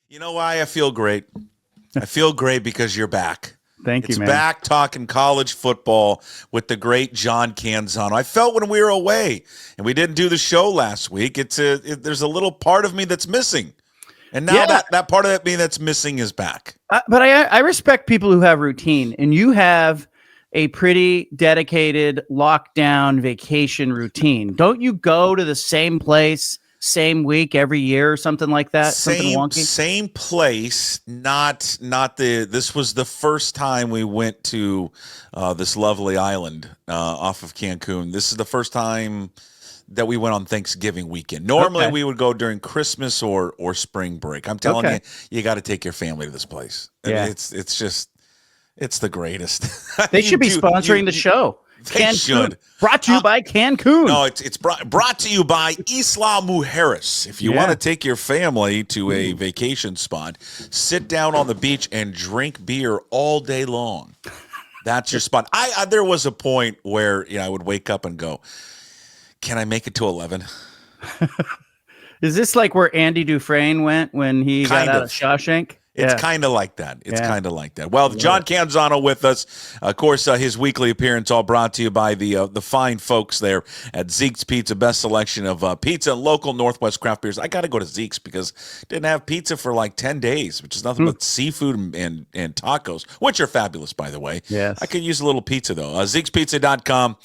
You know why I feel great? I feel great because you're back. Thank you, It's man. back talking college football with the great John Canzano. I felt when we were away and we didn't do the show last week, there's a little part of me that's missing. And now Yeah. that part of me that's missing is back. But I respect people who have routine, and you have a pretty dedicated lockdown vacation routine. Don't you go to the same place, same week every year or something like that? Something wonky? Same place, not this was the first time we went to this lovely island off of Cancun. This is the first time that we went on Thanksgiving weekend. Normally we would go during Christmas or spring break. I'm telling you, you got to take your family to this place. Yeah. It's the greatest. They should be sponsoring the show. They Cancun. should. Brought to you by Cancun. No, it's brought to you by Isla Mujeres. If you want to take your family to a vacation spot, sit down on the beach and drink beer all day long. That's your spot. There was a point where I would wake up and go, can I make it to 11? Is this like where Andy Dufresne went when he got out of Shawshank? It's kind of like that. It's kind of like that. Well, John Canzano with us. Of course, his weekly appearance all brought to you by the fine folks there at Zeke's Pizza. Best selection of pizza and local Northwest craft beers. I got to go to Zeke's because didn't have pizza for like 10 days, which is nothing but seafood and tacos, which are fabulous, by the way. Yes. I could use a little pizza, though. Zeke'sPizza.com.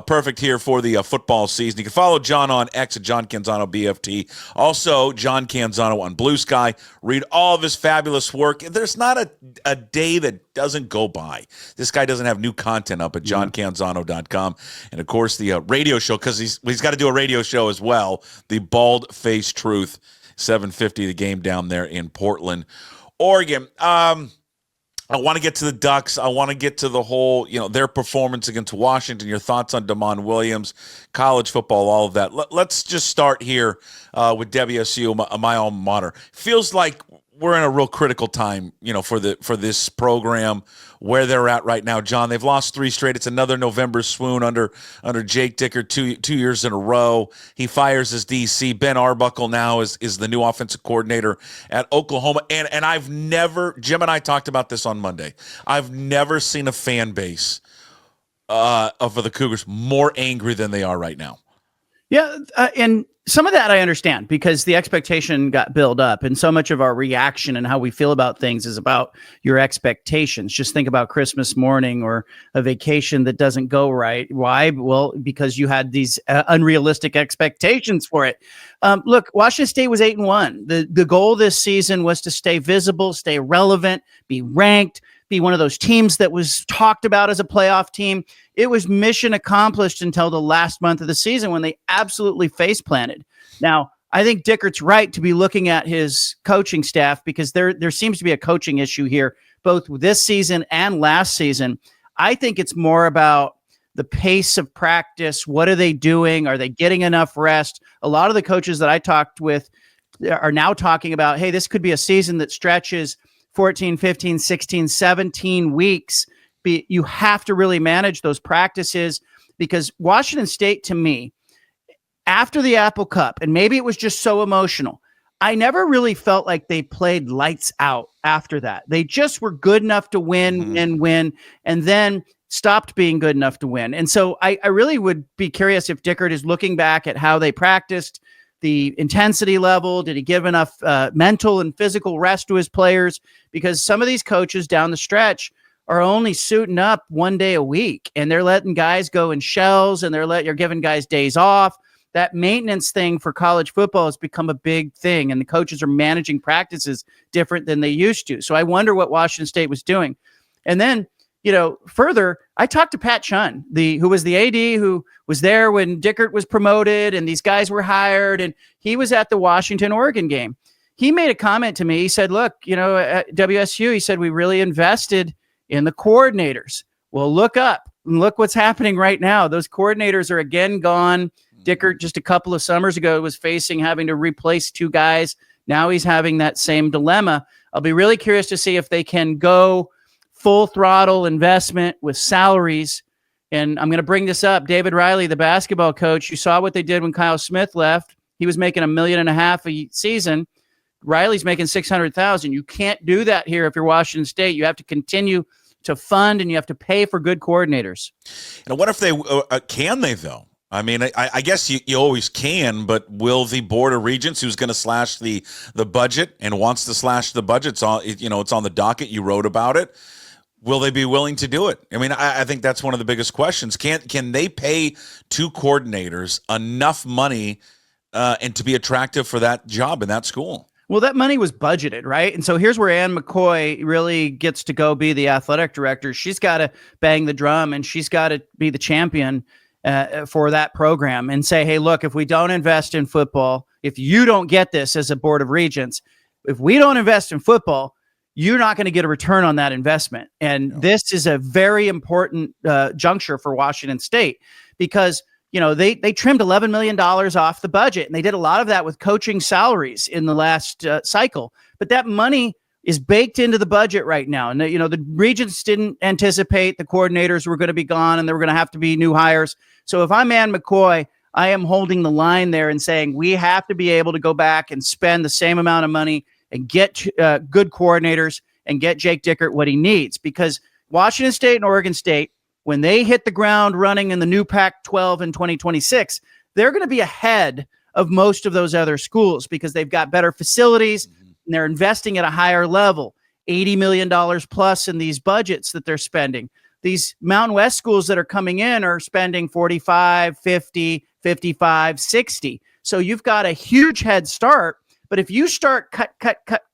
Perfect here for the football season. You can follow John on X at John Canzano BFT. Also, John Canzano on Blue Sky. Read all of his fabulous work. There's not a day that doesn't go by. This guy doesn't have new content up at johncanzano.com. And, of course, the radio show, because he's got to do a radio show as well, the Bald Face Truth, 750, the game down there in Portland, Oregon. I want to get to the Ducks. I want to get to the whole, their performance against Washington, your thoughts on Damon Williams, college football, all of that. Let's just start here with WSU, my alma mater. Feels like we're in a real critical time, for this program, where they're at right now. John, they've lost 3 straight. It's another November swoon under Jake Dickert, two years in a row. He fires his DC. Ben Arbuckle now is the new offensive coordinator at Oklahoma. And I've never, Jim and I talked about this on Monday, I've never seen a fan base of the Cougars more angry than they are right now. Yeah, and some of that I understand because the expectation got built up, and so much of our reaction and how we feel about things is about your expectations. Just think about Christmas morning or a vacation that doesn't go right. Why? Well, because you had these unrealistic expectations for it. Look, Washington State was 8-1. The goal this season was to stay visible, stay relevant, be ranked, be one of those teams that was talked about as a playoff team. It was mission accomplished until the last month of the season when they absolutely face planted. Now, I think Dickert's right to be looking at his coaching staff because there seems to be a coaching issue here, both this season and last season. I think it's more about the pace of practice. What are they doing? Are they getting enough rest? A lot of the coaches that I talked with are now talking about, hey, this could be a season that stretches 14, 15, 16, 17 weeks. You have to really manage those practices because Washington State, to me, after the Apple Cup, and maybe it was just so emotional, I never really felt like they played lights out after that. They just were good enough to win and win, and then stopped being good enough to win. And so I really would be curious if Dickert is looking back at how they practiced, the intensity level. Did he give enough mental and physical rest to his players? Because some of these coaches down the stretch are only suiting up 1 day a week, and they're letting guys go in shells, and you're giving guys days off. That maintenance thing for college football has become a big thing, and the coaches are managing practices different than they used to. So I wonder what Washington State was doing. And then, further, I talked to Pat Chun, who was the AD who was there when Dickert was promoted and these guys were hired, and he was at the Washington-Oregon game. He made a comment to me. He said, look, at WSU, he said, we really invested in the coordinators. Well, look up and look what's happening right now. Those coordinators are again gone. Dickert just a couple of summers ago was facing having to replace 2 guys. Now he's having that same dilemma. I'll be really curious to see if they can go full throttle investment with salaries. And I'm going to bring this up. David Riley, the basketball coach, you saw what they did when Kyle Smith left. He was making $1.5 million a season. Riley's making 600,000. You can't do that here if you're Washington State. You have to continue to fund, and you have to pay for good coordinators. And what if they can they though? I mean, I guess you always can, but will the Board of Regents, who's going to slash the budget and wants to slash the budget, it's on the docket. You wrote about it. Will they be willing to do it? I mean, I think that's one of the biggest questions. Can they pay two coordinators enough money and to be attractive for that job in that school? Well, that money was budgeted, right? And so here's where Ann McCoy really gets to go be the athletic director. She's got to bang the drum, and she's got to be the champion for that program and say, hey, look, if we don't invest in football, if you don't get this as a Board of Regents, if we don't invest in football, you're not going to get a return on that investment. And this is a very important juncture for Washington State because, they trimmed $11 million off the budget, and they did a lot of that with coaching salaries in the last cycle. But that money is baked into the budget right now. And, the Regents didn't anticipate the coordinators were going to be gone and there were going to have to be new hires. So if I'm Ann McCoy, I am holding the line there and saying we have to be able to go back and spend the same amount of money and get good coordinators and get Jake Dickert what he needs, because Washington State and Oregon State, when they hit the ground running in the new Pac-12 in 2026, they're going to be ahead of most of those other schools because they've got better facilities and they're investing at a higher level, $80 million plus in these budgets that they're spending. These Mountain West schools that are coming in are spending 45, 50, 55, 60. So you've got a huge head start. But if you start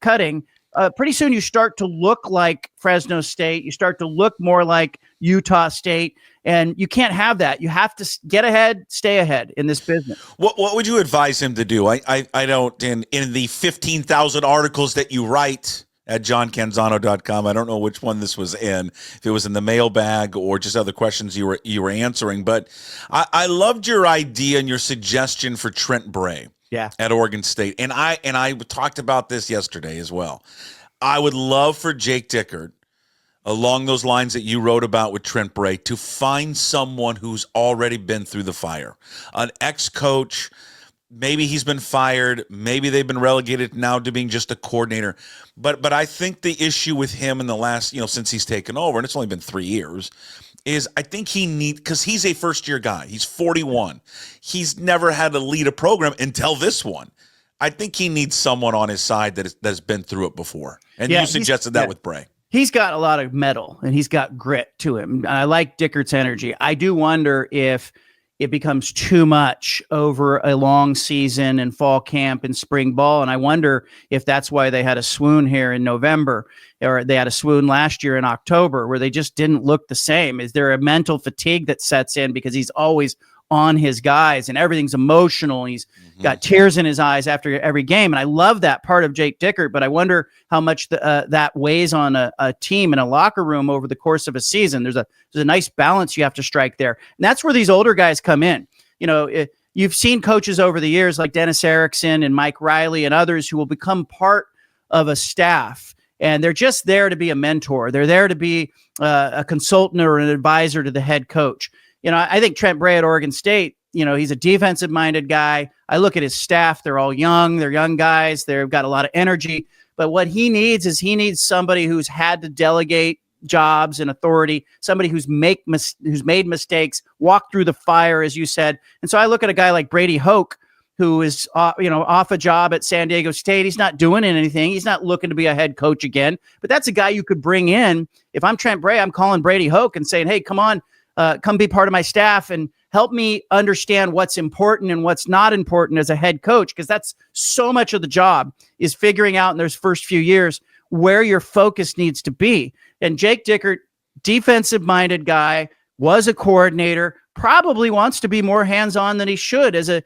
cutting, pretty soon you start to look like Fresno State. You start to look more like Utah State. And you can't have that. You have to get ahead, stay ahead in this business. What would you advise him to do? I don't, in the 15,000 articles that you write at johncanzano.com, I don't know which one this was in, if it was in the mailbag or just other questions you were answering. But I loved your idea and your suggestion for Trent Bray. Yeah, at Oregon State. And I talked about this yesterday as well. I would love for Jake Dickert, along those lines that you wrote about with Trent Bray, to find someone who's already been through the fire. An ex-coach, maybe he's been fired, maybe they've been relegated now to being just a coordinator. But I think the issue with him in the last, since he's taken over, and it's only been 3 years, is I think because he's a first-year guy. He's 41. He's never had to lead a program until this one. I think he needs someone on his side that has been through it before. And you suggested that with Bray. He's got a lot of mettle, and he's got grit to him. I like Dickert's energy. I do wonder if it becomes too much over a long season and fall camp and spring ball. And I wonder if that's why they had a swoon here in November, or they had a swoon last year in October, where they just didn't look the same. Is there a mental fatigue that sets in because he's always on his guys and everything's emotional, and he's got tears in his eyes after every game? And I love that part of Jake Dickert, but I wonder how much that weighs on a team in a locker room over the course of a season. There's a nice balance you have to strike there. And that's where these older guys come in. You've seen coaches over the years like Dennis Erickson and Mike Riley and others who will become part of a staff, and they're just there to be a mentor. They're there to be a consultant or an advisor to the head coach. I think Trent Bray at Oregon State, he's a defensive-minded guy. I look at his staff. They're all young. They're young guys. They've got a lot of energy. But what he needs is somebody who's had to delegate jobs and authority, somebody who's made mistakes, walked through the fire, as you said. And so I look at a guy like Brady Hoke, who is off a job at San Diego State. He's not doing anything. He's not looking to be a head coach again. But that's a guy you could bring in. If I'm Trent Bray, I'm calling Brady Hoke and saying, hey, come on. Come be part of my staff and help me understand what's important and what's not important as a head coach, because that's so much of the job, is figuring out in those first few years where your focus needs to be. And Jake Dickert, defensive-minded guy, was a coordinator, probably wants to be more hands-on than he should as a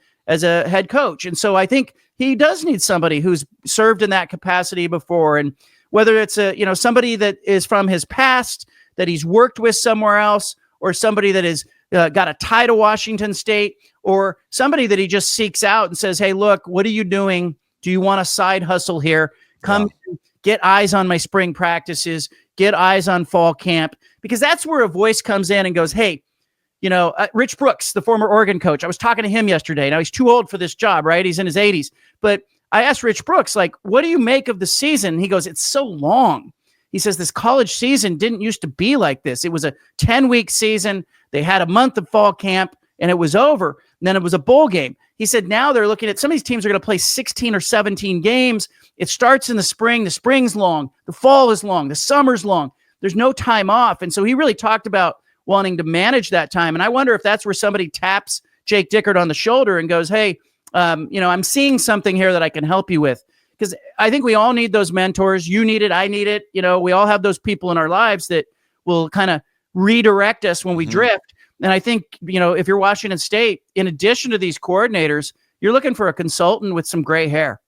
head coach. And so I think he does need somebody who's served in that capacity before. And whether it's somebody that is from his past that he's worked with somewhere else, or somebody that has got a tie to Washington State, or somebody that he just seeks out and says, hey, look, what are you doing? Do you want a side hustle here? Come get eyes on my spring practices, get eyes on fall camp, because that's where a voice comes in and goes, hey, Rich Brooks, the former Oregon coach, I was talking to him yesterday. Now he's too old for this job, right? He's in his 80s, but I asked Rich Brooks, like, what do you make of the season? He goes, it's so long. He says this college season didn't used to be like this. It was a 10-week season. They had a month of fall camp and it was over. And then it was a bowl game. He said now they're looking at some of these teams are going to play 16 or 17 games. It starts in the spring. The spring's long. The fall is long. The summer's long. There's no time off. And so he really talked about wanting to manage that time. And I wonder if that's where somebody taps Jake Dickert on the shoulder and goes, hey, I'm seeing something here that I can help you with. Because I think we all need those mentors. You need it. I need it. We all have those people in our lives that will kind of redirect us when we drift. And I think, if you're Washington State, in addition to these coordinators, you're looking for a consultant with some gray hair.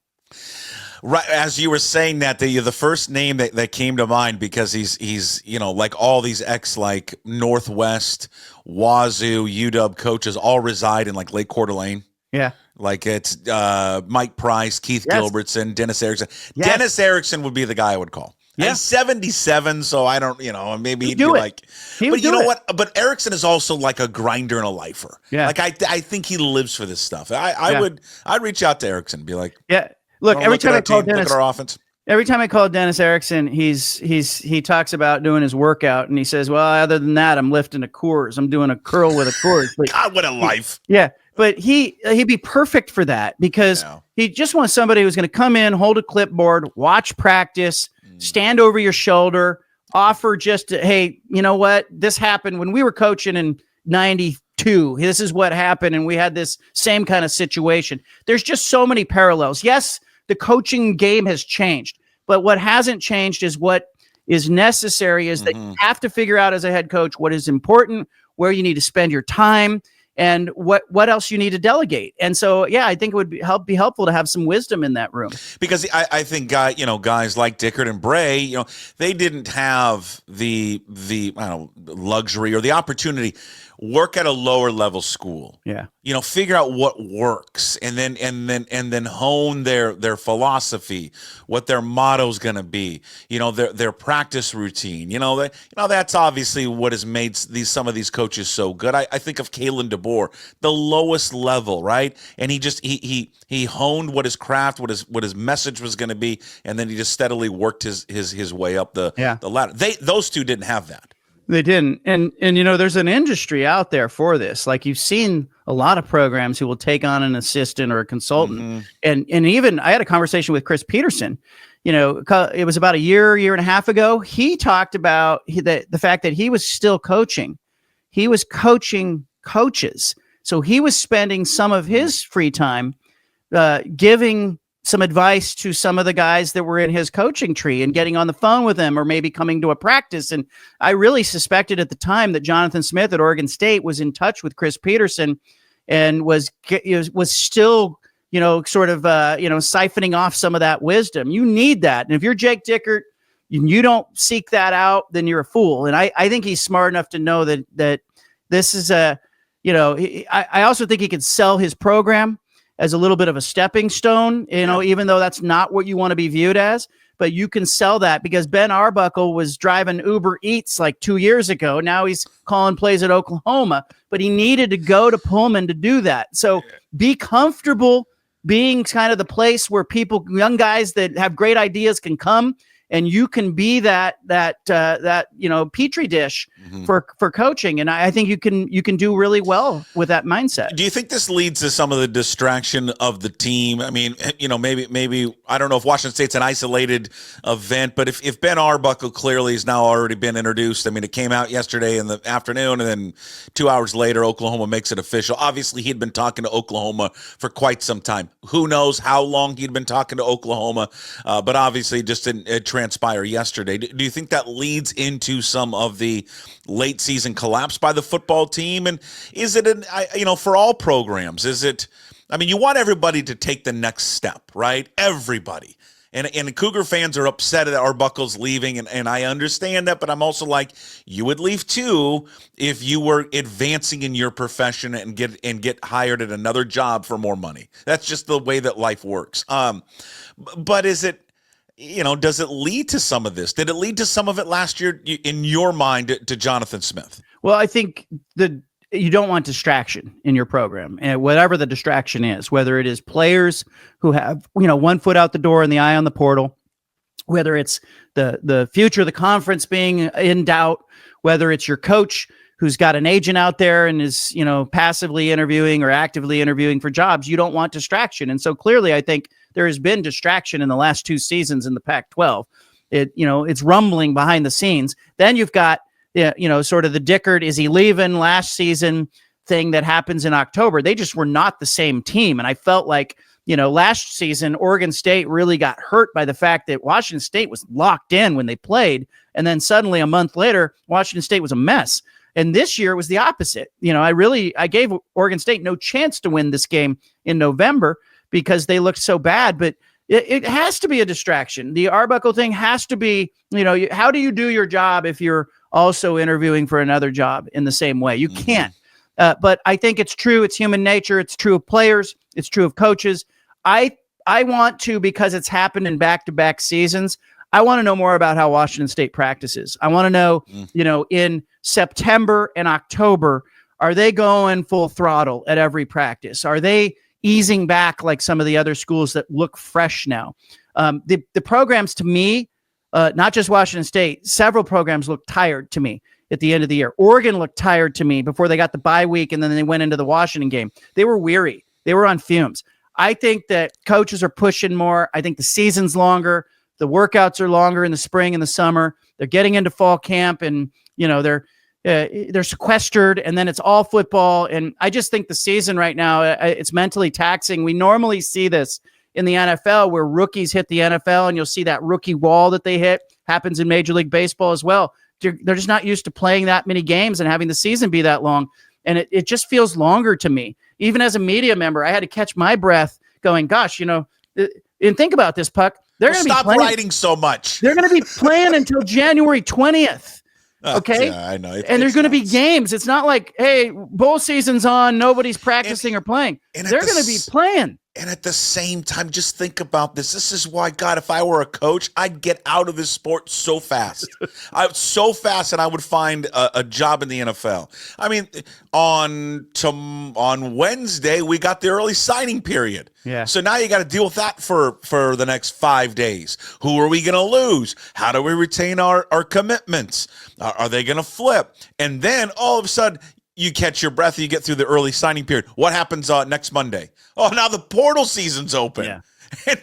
Right, as you were saying that, the first name that came to mind, because he's like all these like Northwest, Wazoo, UW coaches all reside in like Lake Coeur d'Alene. Yeah. Like it's Mike Price, Keith Gilbertson, Dennis Erickson. Yes. Dennis Erickson would be the guy I would call. Yeah. He's 77, so I don't, maybe he'd be like, but you know what? But Erickson is also like a grinder and a lifer. Yeah. Like I think he lives for this stuff. I'd reach out to Erickson and be like, yeah, look, every time I call Dennis, look at our offense. Every time I call Dennis Erickson, he talks about doing his workout and he says, well, other than that, I'm lifting a Coors. I'm doing a curl with a Coors. God, what a life. Yeah. But he'd be perfect for that because he just wants somebody who's going to come in, hold a clipboard, watch practice, stand over your shoulder, offer just, hey, you know what? This happened when we were coaching in 92. This is what happened. And we had this same kind of situation. There's just so many parallels. Yes, the coaching game has changed, but what hasn't changed is what is necessary is that you have to figure out as a head coach what is important, where you need to spend your time, and what else you need to delegate. And so, I think it would be helpful to have some wisdom in that room. Because I think guys like Dickert and Bray, they didn't have the luxury or the opportunity. Work at a lower level school. Yeah. Figure out what works and then hone their philosophy, what their motto is going to be, their practice routine. That's obviously what has made some of these coaches so good. I think of Kalen DeBoer, the lowest level, right? And he honed what his craft, what his message was going to be, and then he just steadily worked his way up the ladder. Those two didn't have that. They didn't. And there's an industry out there for this. Like you've seen a lot of programs who will take on an assistant or a consultant. And even I had a conversation with Chris Peterson, it was about a year and a half ago. He talked about the fact that he was still coaching. He was coaching coaches. So he was spending some of his free time giving some advice to some of the guys that were in his coaching tree and getting on the phone with them or maybe coming to a practice. And I really suspected at the time that Jonathan Smith at Oregon State was in touch with Chris Peterson and was still, siphoning off some of that wisdom. You need that. And if you're Jake Dickert and you don't seek that out, then you're a fool. And I think he's smart enough to know that this is I also think he could sell his program as a little bit of a stepping stone, even though that's not what you want to be viewed as, but you can sell that because Ben Arbuckle was driving Uber Eats like 2 years ago. Now he's calling plays at Oklahoma, but he needed to go to Pullman to do that. So be comfortable being kind of the place where young guys that have great ideas can come, and you can be that petri dish for coaching. And I think you can do really well with that mindset. Do you think this leads to some of the distraction of the team? I mean, maybe I don't know if Washington State's an isolated event, but if Ben Arbuckle clearly has now already been introduced, I mean, it came out yesterday in the afternoon, and then 2 hours later, Oklahoma makes it official. Obviously, he'd been talking to Oklahoma for quite some time. Who knows how long he'd been talking to Oklahoma, but obviously it just didn't transpire yesterday. Do you think that leads into some of the late season collapse by the football team? And is it for all programs, you want everybody to take the next step, right? Everybody. And Cougar fans are upset that Arbuckle's leaving, and I understand that, but I'm also like, you would leave too if you were advancing in your profession and get hired at another job for more money. That's just the way that life works. But is it, does it lead to some of this? Did it lead to some of it last year in your mind to Jonathan Smith? Well, I think you don't want distraction in your program, and whatever the distraction is, whether it is players who have, one foot out the door and the eye on the portal, whether it's the future of the conference being in doubt, whether it's your coach who's got an agent out there and is, passively interviewing or actively interviewing for jobs, you don't want distraction. And so clearly, I think there has been distraction in the last 2 seasons in the Pac-12. It's rumbling behind the scenes. Then you've got, sort of the Dickert, is he leaving last season thing that happens in October. They just were not the same team. And I felt like, last season, Oregon State really got hurt by the fact that Washington State was locked in when they played. And then suddenly a month later, Washington State was a mess. And this year was the opposite. I gave Oregon State no chance to win this game in November because they looked so bad. But it has to be a distraction. The Arbuckle thing has to be, how do you do your job if you're also interviewing for another job in the same way? You can't. But I think it's true. It's human nature. It's true of players. It's true of coaches. I want to, because it's happened in back-to-back seasons, I want to know more about how Washington State practices. I want to know, in September and October, are they going full throttle at every practice? Are they easing back like some of the other schools that look fresh now? The programs, to me, not just Washington State, several programs look tired to me at the end of the year. Oregon looked tired to me before they got the bye week, and then they went into the Washington game. They were weary. They were on fumes. I think that coaches are pushing more. I think the season's longer. The workouts are longer in the spring and the summer. They're getting into fall camp, and they're sequestered, and then it's all football. And I just think the season right now, it's mentally taxing. We normally see this in the NFL where rookies hit the NFL, and you'll see that rookie wall that they hit. Happens in Major League Baseball as well. They're just not used to playing that many games and having the season be that long. And it just feels longer to me. Even as a media member, I had to catch my breath going, gosh, and think about this, Puck. They're going to stop writing so much. They're going to be playing until January 20th. Okay. Yeah, I know. And there's going to be games. It's not like, hey, bowl season's on, nobody's practicing or playing. They're going to be playing. And at the same time, just think about this. This is why, God, if I were a coach, I'd get out of this sport so fast. So fast, and I would find a job in the NFL. I mean, on Wednesday, we got the early signing period. Yeah. So now you got to deal with that for the next 5 days. Who are we going to lose? How do we retain our commitments? Are they going to flip? And then all of a sudden, you catch your breath and you get through the early signing period. What happens next Monday? Oh, now the portal season's open. Yeah. And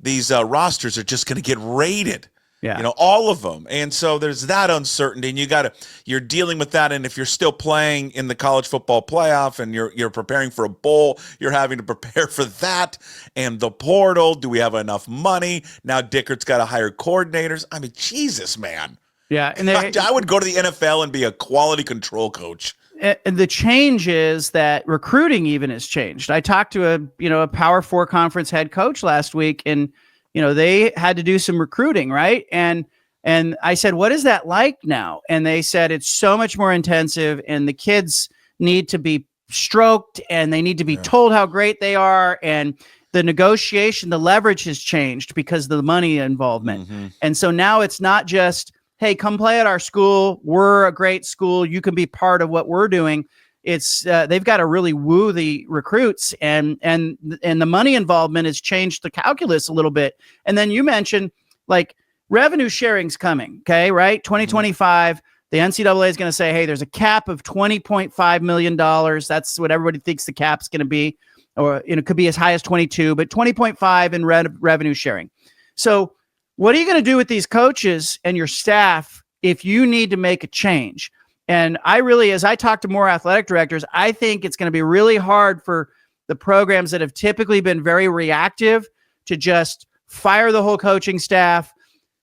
these rosters are just going to get raided. Yeah. All of them. And so there's that uncertainty, and you're dealing with that. And if you're still playing in the college football playoff and you're preparing for a bowl, you're having to prepare for that. And the portal, do we have enough money? Now Dickert's got to hire coordinators. I mean, Jesus, man. Yeah, and I would go to the NFL and be a quality control coach. And the change is that recruiting even has changed. I talked to a Power 4 conference head coach last week, and they had to do some recruiting, right? And I said, what is that like now? And they said it's so much more intensive, and the kids need to be stroked, and they need to be told how great they are, and the negotiation, the leverage has changed because of the money involvement. Mm-hmm. And so now it's not just, hey, come play at our school. We're a great school. You can be part of what we're doing. It's they've got to really woo the recruits, and the money involvement has changed the calculus a little bit. And then you mentioned like revenue sharing's coming. Okay, right? 2025. The NCAA is going to say, hey, there's a cap of $20.5 million. That's what everybody thinks the cap's going to be, or it could be as high as 22, but 20.5 in revenue sharing. So what are you going to do with these coaches and your staff if you need to make a change? And as I talk to more athletic directors, I think it's going to be really hard for the programs that have typically been very reactive to just fire the whole coaching staff,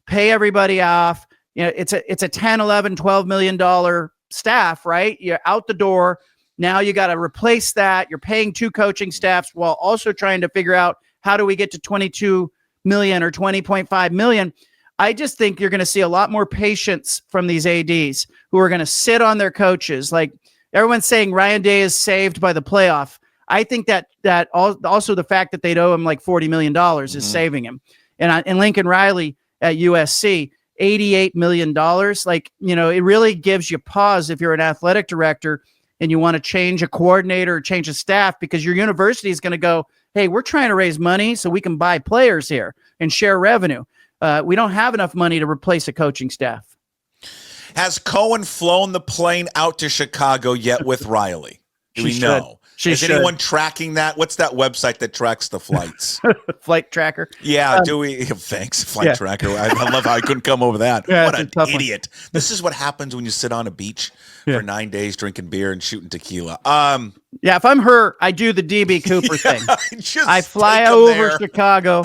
pay everybody off. It's a 10, 11, $12 million staff, right? You're out the door. Now you got to replace that. You're paying 2 coaching staffs while also trying to figure out how do we get to 22 million or 20.5 million. I just think you're going to see a lot more patience from these ADs who are going to sit on their coaches. Like everyone's saying Ryan Day is saved by the playoff. I think that also the fact that they'd owe him like $40 million is saving him. And Lincoln Riley at USC, $88 million. Like, it really gives you pause if you're an athletic director and you want to change a coordinator or change a staff, because your university is going to go, hey, we're trying to raise money so we can buy players here and share revenue. We don't have enough money to replace a coaching staff. Has Cohen flown the plane out to Chicago yet with Riley? Do we know? Is anyone tracking that? What's that website that tracks the flights? Flight Tracker. Yeah, thanks, Flight Tracker. I love how I couldn't come over that. Yeah, what an idiot. This is what happens when you sit on a beach for 9 days drinking beer and shooting tequila. If I'm her, I do the DB Cooper thing. I fly over Chicago.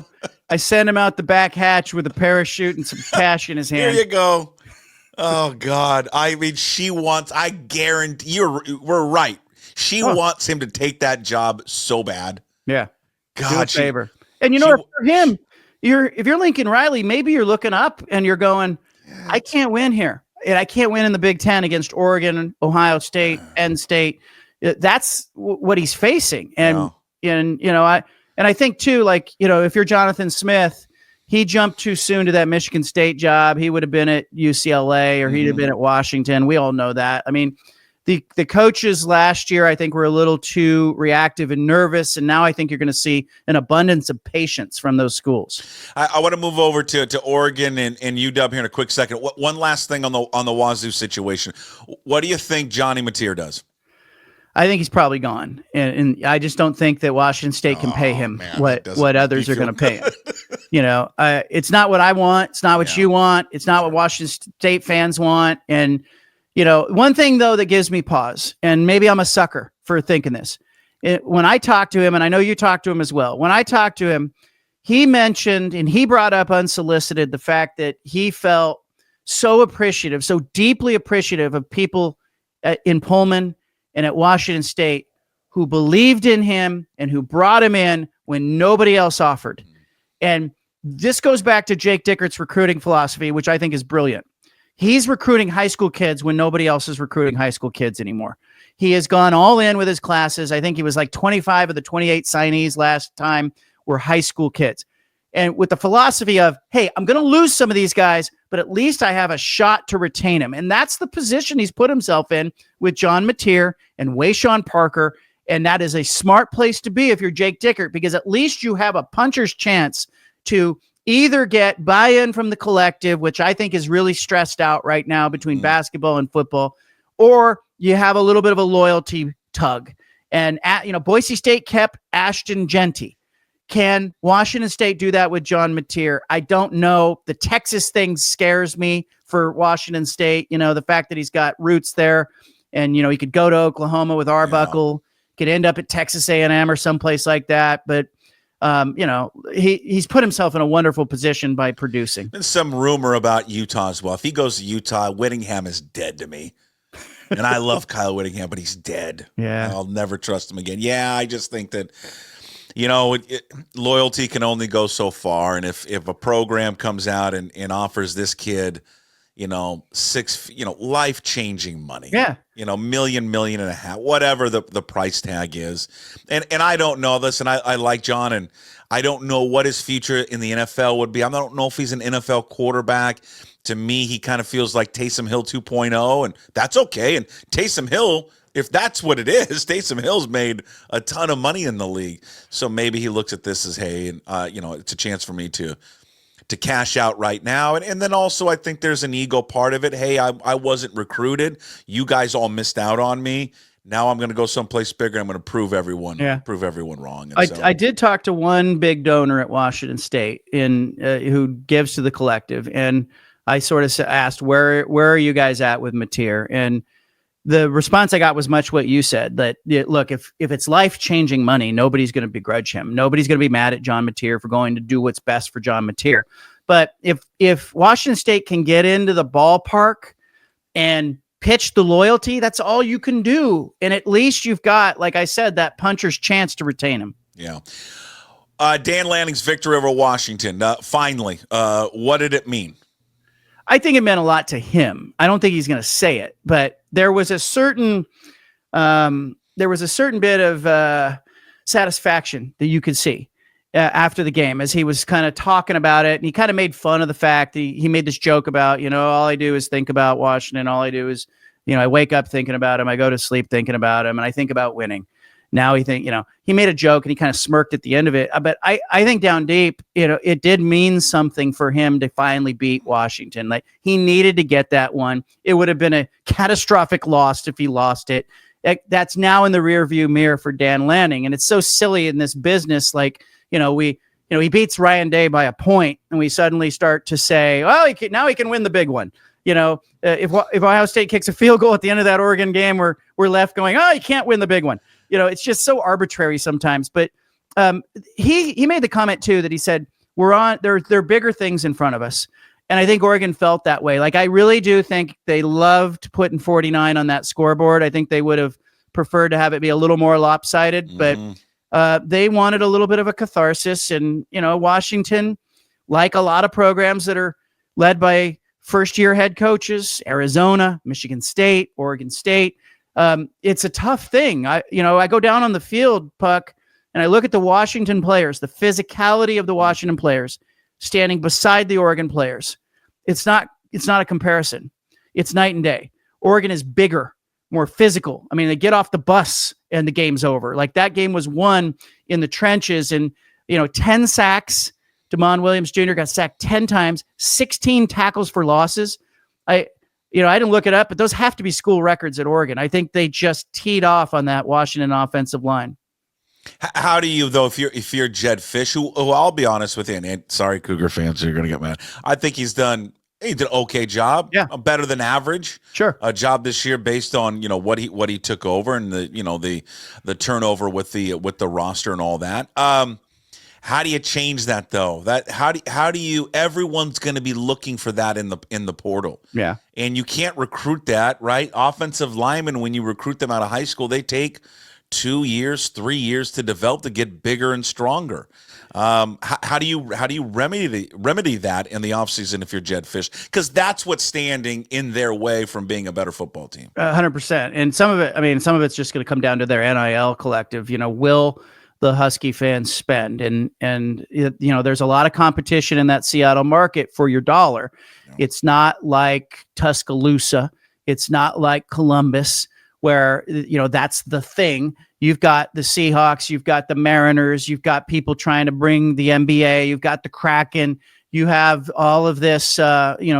I send him out the back hatch with a parachute and some cash in his hand. There you go. Oh, God. I mean, I guarantee we're right. She wants him to take that job so bad. Yeah. God, do a favor. And for him, if you're Lincoln Riley, maybe you're looking up and you're going, I can't win here. And I can't win in the Big Ten against Oregon, Ohio State, Penn State. That's what he's facing. And, I think too, if you're Jonathan Smith, he jumped too soon to that Michigan State job. He would have been at UCLA or he'd have been at Washington. We all know that. I mean, the coaches last year, I think, were a little too reactive and nervous. And now I think you're going to see an abundance of patience from those schools. I want to move over to Oregon and UW here in a quick second. One last thing on the Wazoo situation. What do you think Johnny Mateer does? I think he's probably gone, and I just don't think that Washington State can pay him what others are going to pay him. It's not what I want. It's not what you want. It's not what Washington State fans want. And one thing though that gives me pause, and maybe I'm a sucker for thinking this. When I talked to him, and I know you talked to him as well. When I talked to him, he mentioned and he brought up unsolicited the fact that he felt so appreciative, so deeply appreciative of people in Pullman and at Washington State who believed in him and who brought him in when nobody else offered. And this goes back to Jake Dickert's recruiting philosophy, which I think is brilliant. He's recruiting high school kids when nobody else is recruiting high school kids anymore. He has gone all in with his classes. I think he was like 25 of the 28 signees last time were high school kids. And with the philosophy of, hey, I'm going to lose some of these guys, but at least I have a shot to retain him. And that's the position he's put himself in with John Mateer and Wayshawn Parker. And that is a smart place to be if you're Jake Dickert, because at least you have a puncher's chance to either get buy-in from the collective, which I think is really stressed out right now between basketball and football, or you have a little bit of a loyalty tug. And Boise State kept Ashton Genty. Can Washington State do that with John Mateer? I don't know. The Texas thing scares me for Washington State. The fact that he's got roots there, and he could go to Oklahoma with Arbuckle, could end up at Texas A&M or someplace like that. But he's put himself in a wonderful position by producing. There's some rumor about Utah as well. If he goes to Utah, Whittingham is dead to me. And I love Kyle Whittingham, but he's dead. Yeah, I'll never trust him again. Yeah, I just think that. Loyalty can only go so far. And if a program comes out and offers this kid, life-changing money, million and a half, whatever the price tag is. And I don't know this, and I like John, and I don't know what his future in the NFL would be. I don't know if he's an NFL quarterback. To me, he kind of feels like Taysom Hill 2.0, and that's okay. And Taysom Hill, if that's what it is, Taysom Hill's made a ton of money in the league. So maybe he looks at this as, hey, and it's a chance for me to cash out right now. And then also I think there's an ego part of it. Hey, I wasn't recruited. You guys all missed out on me. Now I'm going to go someplace bigger. I'm going to prove everyone wrong. I did talk to one big donor at Washington State who gives to the collective. And I sort of asked, where are you guys at with Mateer? And the response I got was much what you said, that look, if it's life-changing money, nobody's going to begrudge him. Nobody's going to be mad at John Mateer for going to do what's best for John Mateer. But if Washington State can get into the ballpark and pitch the loyalty, that's all you can do. And at least you've got, like I said, that puncher's chance to retain him. Yeah. Dan Lanning's victory over Washington. Finally, what did it mean? I think it meant a lot to him. I don't think he's going to say it, but there was a certain bit of satisfaction that you could see. after the game, as he was kind of talking about it, and he kind of made fun of the fact he made this joke about, all I do is think about Washington. All I do is, I wake up thinking about him. I go to sleep thinking about him, and I think about winning. Now he made a joke and he kind of smirked at the end of it. But I think down deep, it did mean something for him to finally beat Washington. Like, he needed to get that one. It would have been a catastrophic loss if he lost it. That's now in the rearview mirror for Dan Lanning. And it's so silly in this business. Like, he beats Ryan Day by a point, and we suddenly start to say, well, now he can win the big one. If Ohio State kicks a field goal at the end of that Oregon game, we're left going, oh, he can't win the big one. It's just so arbitrary sometimes. But he made the comment too that he said there are bigger things in front of us, and I think Oregon felt that way. Like, I really do think they loved putting 49 on that scoreboard. I think they would have preferred to have it be a little more lopsided, but they wanted a little bit of a catharsis. And Washington, like a lot of programs that are led by first-year head coaches, Arizona, Michigan State, Oregon State. It's a tough thing. I go down on the field, Puck, and I look at the Washington players, the physicality of the Washington players standing beside the Oregon players. It's not a comparison. It's night and day. Oregon is bigger, more physical. I mean, they get off the bus and the game's over. Like, that game was won in the trenches, and 10 sacks. Damon Williams Jr. got sacked 10 times, 16 tackles for losses. I didn't look it up, but those have to be school records at Oregon. I think they just teed off on that Washington offensive line. How do you, though, if you're Jedd Fisch, who I'll be honest with you, and sorry, Cougar fans, you're going to get mad. I think he did an okay job, a better than average, job this year based on what he took over and the turnover with the roster and all that. How do you change that, though? How do you? Everyone's going to be looking for that in the portal. Yeah, and you can't recruit that, right? Offensive linemen, when you recruit them out of high school, they take 2 years, 3 years to develop to get bigger and stronger. How do you remedy that in the offseason if you're Jedd Fisch? Because that's what's standing in their way from being a better football team. 100%. And some of it's just going to come down to their NIL collective. Will the Husky fans spend? And there's a lot of competition in that Seattle market for your dollar. Yeah. It's not like Tuscaloosa. It's not like Columbus, where that's the thing. You've got the Seahawks, you've got the Mariners, you've got people trying to bring the NBA, you've got the Kraken, you have all of this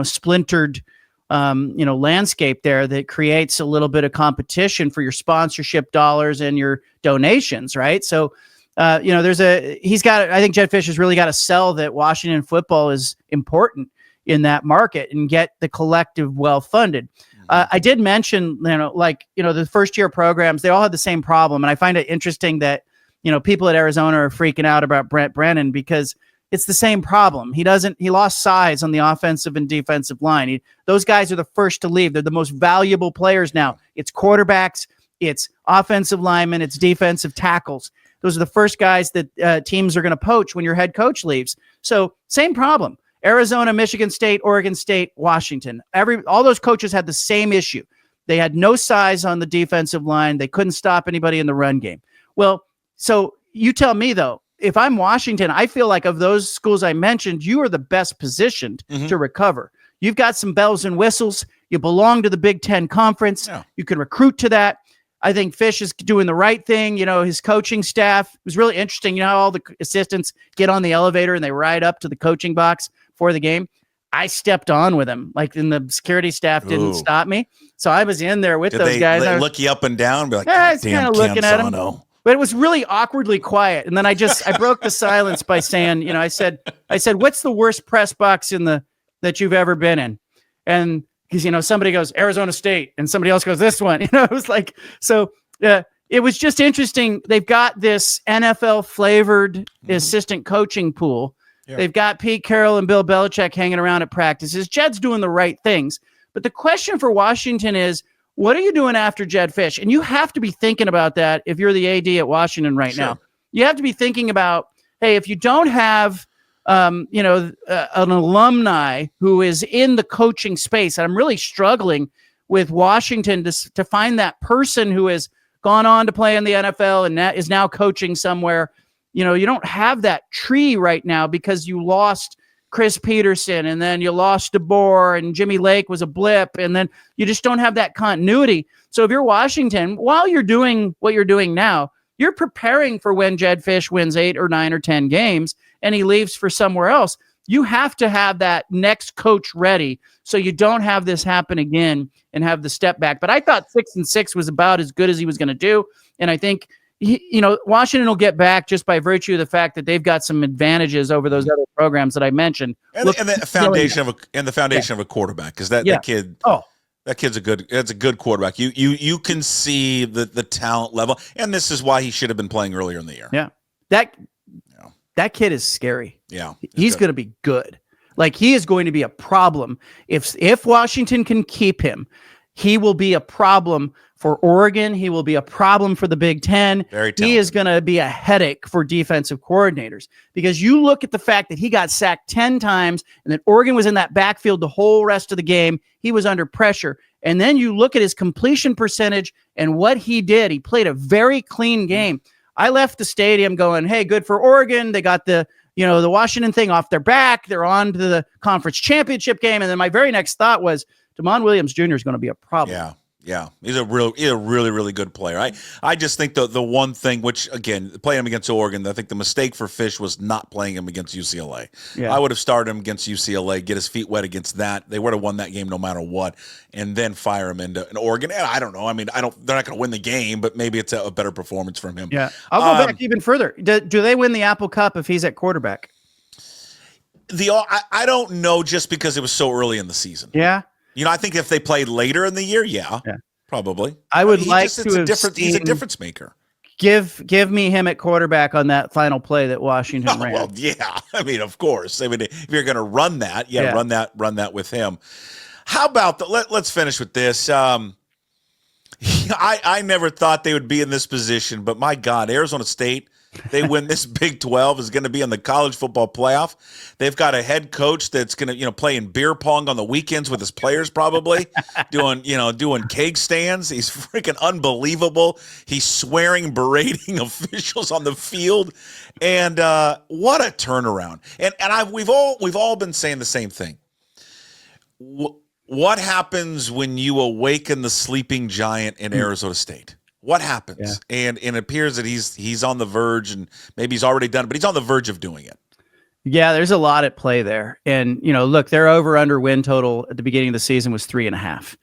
splintered landscape there that creates a little bit of competition for your sponsorship dollars and your donations, right? So I think Jedd Fisch has really got to sell that Washington football is important in that market and get the collective well funded. I did mention, the first year programs, they all had the same problem. And I find it interesting that, people at Arizona are freaking out about Brent Brennan because it's the same problem. He lost size on the offensive and defensive line. Those guys are the first to leave. They're the most valuable players now. It's quarterbacks, it's offensive linemen, it's defensive tackles. Those are the first guys that teams are going to poach when your head coach leaves. So same problem. Arizona, Michigan State, Oregon State, Washington. All those coaches had the same issue. They had no size on the defensive line. They couldn't stop anybody in the run game. Well, so you tell me, though, if I'm Washington, I feel like of those schools I mentioned, you are the best positioned to recover. You've got some bells and whistles. You belong to the Big Ten Conference. Yeah. You can recruit to that. I think Fisch is doing the right thing. His coaching staff was really interesting. How all the assistants get on the elevator and they ride up to the coaching box for the game. I stepped on with him, and the security staff didn't stop me. So I was in there with those guys. They look you up and down and be like, I was kind of looking at him. But it was really awkwardly quiet. And then I broke the silence by saying, I said, what's the worst press box that you've ever been in? And because, somebody goes Arizona State and somebody else goes this one, it was like, so it was just interesting. They've got this NFL flavored assistant coaching pool. Yeah. They've got Pete Carroll and Bill Belichick hanging around at practices. Jedd's doing the right things. But the question for Washington is, what are you doing after Jedd Fisch? And you have to be thinking about that if you're the AD at Washington right now. You have to be thinking about, hey, if you don't have an alumni who is in the coaching space, and I'm really struggling with Washington to find that person who has gone on to play in the NFL and is now coaching somewhere. you don't have that tree right now because you lost Chris Peterson, and then you lost DeBoer, and Jimmy Lake was a blip, and then you just don't have that continuity. So if you're Washington, while you're doing what you're doing now, you're preparing for when Jed Fish wins 8 or 9 or 10 games and he leaves for somewhere else. You have to have that next coach ready so you don't have this happen again and have the step back. But I thought 6-6 was about as good as he was going to do, and I think Washington will get back just by virtue of the fact that they've got some advantages over those other programs that I mentioned. And the foundation of a quarterback, because that kid. Oh, that kid's a good quarterback. You can see the talent level, and this is why he should have been playing earlier in the year. Yeah, that kid is scary. Yeah, he's going to be good. Like, he is going to be a problem if Washington can keep him. He will be a problem for Oregon. He will be a problem for the Big Ten. Very talented. He is going to be a headache for defensive coordinators, because you look at the fact that he got sacked 10 times and that Oregon was in that backfield the whole rest of the game. He was under pressure. And then you look at his completion percentage and what he did. He played a very clean game. I left the stadium going, hey, good for Oregon. They got the Washington thing off their back. They're on to the conference championship game. And then my very next thought was, Damon Williams Jr. is going to be a problem. Yeah. He's a really, really good player. I just think the one thing, which, again, playing him against Oregon, I think the mistake for Fish was not playing him against UCLA. Yeah. I would have started him against UCLA, get his feet wet against that. They would have won that game no matter what, and then fire him into an Oregon. And I don't know. I mean, they're not going to win the game, but maybe it's a better performance from him. Yeah. I'll go back even further. Do they win the Apple Cup if he's at quarterback? I don't know, just because it was so early in the season. Yeah. I think if they played later in the year, probably. I would he's a difference maker. Give me him at quarterback on that final play that Washington ran. Well, yeah. I mean, of course. I mean, if you're going to run that, run that with him. How about let's finish with this. I never thought they would be in this position, but my God, Arizona State, they win this Big 12, is going to be in the college football playoff. They've got a head coach that's going to, play in beer pong on the weekends with his players, probably doing keg stands. He's freaking unbelievable. He's swearing, berating officials on the field, and what a turnaround. And we've all been saying the same thing. What happens when you awaken the sleeping giant in Arizona State? What happens? Yeah. And it appears that he's on the verge, and maybe he's already done it, but he's on the verge of doing it. Yeah, there's a lot at play there. And, look, their over-under win total at the beginning of the season was 3.5.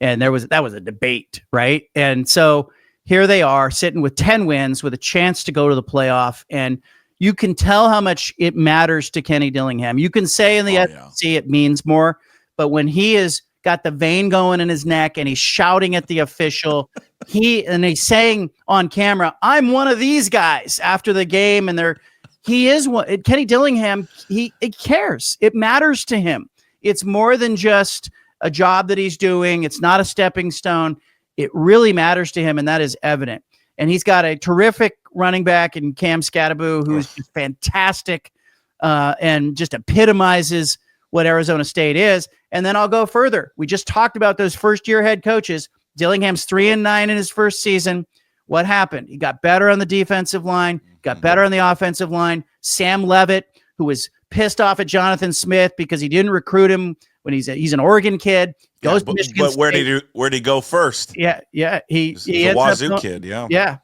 And that was a debate, right? And so here they are sitting with 10 wins with a chance to go to the playoff. And you can tell how much it matters to Kenny Dillingham. You can say in the SEC it means more, but when he is got the vein going in his neck and he's shouting at the official, he's saying on camera, I'm one of these guys after the game. And he is one. Kenny Dillingham, it cares. It matters to him. It's more than just a job that he's doing. It's not a stepping stone. It really matters to him, and that is evident. And he's got a terrific running back in Cam Scattaboo, who's just fantastic and just epitomizes what Arizona State is. And then I'll go further. We just talked about those first-year head coaches. Dillingham's 3-9 in his first season. What happened? He got better on the defensive line, got better on the offensive line. Sam Levitt, who was pissed off at Jonathan Smith because he didn't recruit him when he's an Oregon kid, goes to Michigan State. Where'd he go first? Yeah. He's a Wazoo kid, Yeah.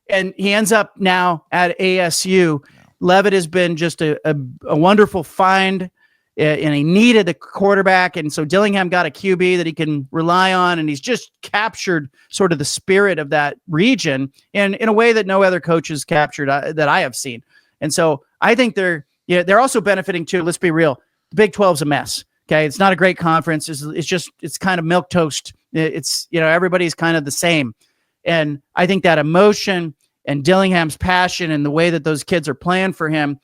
And he ends up now at ASU. Yeah. Levitt has been just a wonderful find. And he needed a quarterback, and so Dillingham got a QB that he can rely on, and he's just captured sort of the spirit of that region in a way that no other coach has captured that I have seen. And so I think they're also benefiting too. Let's be real. The Big 12's a mess. Okay. It's not a great conference. It's kind of milquetoast. It's, everybody's kind of the same. And I think that emotion and Dillingham's passion and the way that those kids are playing for him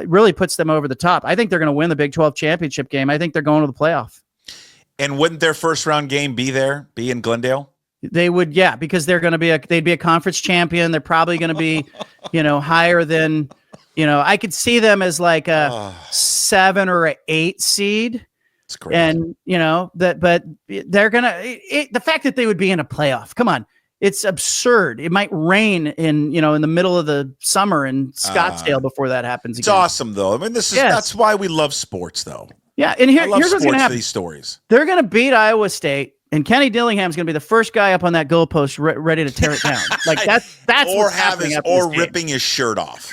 really puts them over the top. I think they're going to win the Big 12 championship game. I think they're going to the playoff. And wouldn't their first round game be in Glendale? They would, yeah, because they'd be a conference champion. They're probably going to be, higher than, I could see them as like a 7 or an 8 seed. It's great. And, but they're going to, the fact that they would be in a playoff, come on. It's absurd. It might rain in the middle of the summer in Scottsdale before that happens It's again. awesome, though. I mean, that's why we love sports, though. Yeah, and here's what's going to happen. These stories. They're going to beat Iowa State, and Kenny Dillingham is going to be the first guy up on that goalpost ready to tear it down. Like that's or ripping his shirt off.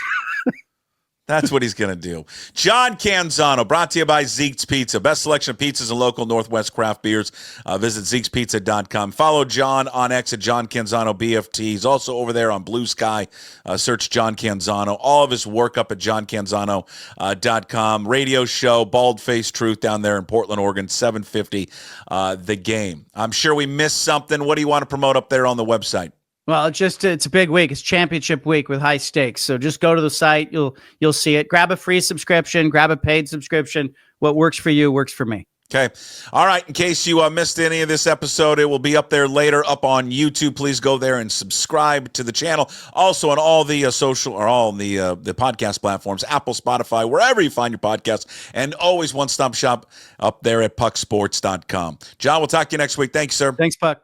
That's what he's going to do. John Canzano, brought to you by Zeke's Pizza. Best selection of pizzas and local Northwest craft beers. Visit Zeke'sPizza.com. Follow John on X at John Canzano BFT. He's also over there on Blue Sky. Search John Canzano. All of his work up at JohnCanzano.com. Radio show, Bald Face Truth down there in Portland, Oregon, 750 The Game. I'm sure we missed something. What do you want to promote up there on the website? Well, it's a big week. It's championship week with high stakes. So just go to the site. You'll see it. Grab a free subscription. Grab a paid subscription. What works for you works for me. Okay. All right. In case you missed any of this episode, it will be up there later up on YouTube. Please go there and subscribe to the channel. Also on all the social or all the podcast platforms, Apple, Spotify, wherever you find your podcasts, and always one-stop shop up there at pucksports.com. John, we'll talk to you next week. Thanks, sir. Thanks, Puck.